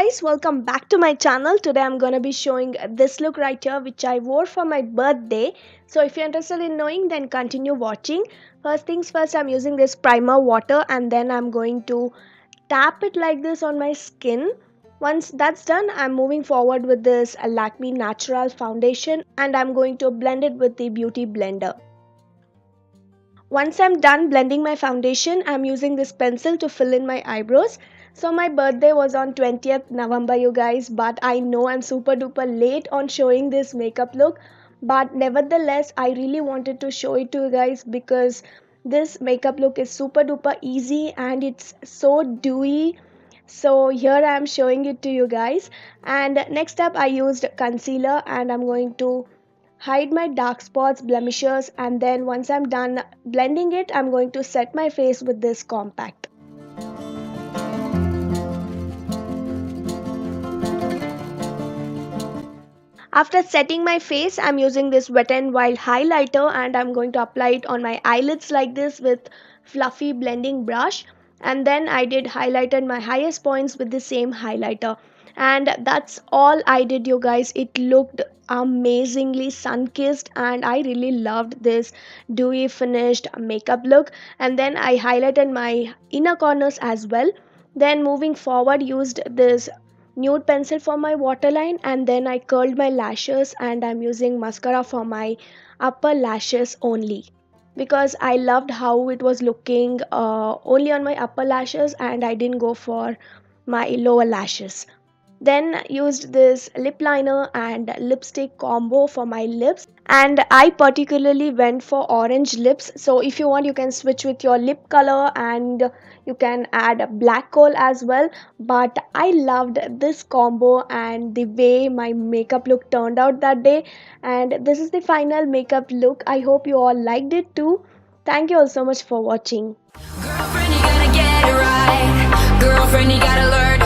guys, welcome back to my channel. Today I'm gonna be showing this look right here which I wore for my birthday. So if you're interested in knowing, then continue watching. First things first, I'm using this primer water and then I'm going to tap it like this on my skin. Once that's done, I'm moving forward with this LAKME Natural foundation and I'm going to blend it with the beauty blender. Once I'm done blending my foundation, I'm using this pencil to fill in my eyebrows. So my birthday was on 20th November, you guys, but I know I'm super duper late on showing this makeup look, but nevertheless I really wanted to show it to you guys because this makeup look is super duper easy and it's so dewy. So here I am showing it to you guys. And next up I used concealer and I'm going to hide my dark spots, blemishes, and then once I'm done blending it, I'm going to set my face with this compact. After setting my face, I'm using this Wet n Wild highlighter and I'm going to apply it on my eyelids like this with fluffy blending brush. And then I did highlighted my highest points with the same highlighter. And that's all I did, you guys. It looked amazingly sun-kissed and I really loved this dewy finished makeup look. And then I highlighted my inner corners as well. Then moving forward, used this nude pencil for my waterline and then I curled my lashes and I'm using mascara for my upper lashes only because I loved how it was looking only on my upper lashes and I didn't go for my lower lashes. Then used this lip liner and lipstick combo for my lips and I particularly went for orange lips. So if you want, you can switch with your lip color and you can add black kohl as well, but I loved this combo and the way my makeup look turned out that day. And this is the final makeup look. I hope you all liked it too. Thank you all so much for watching. Girlfriend, you gotta get it right. Girlfriend, you gotta learn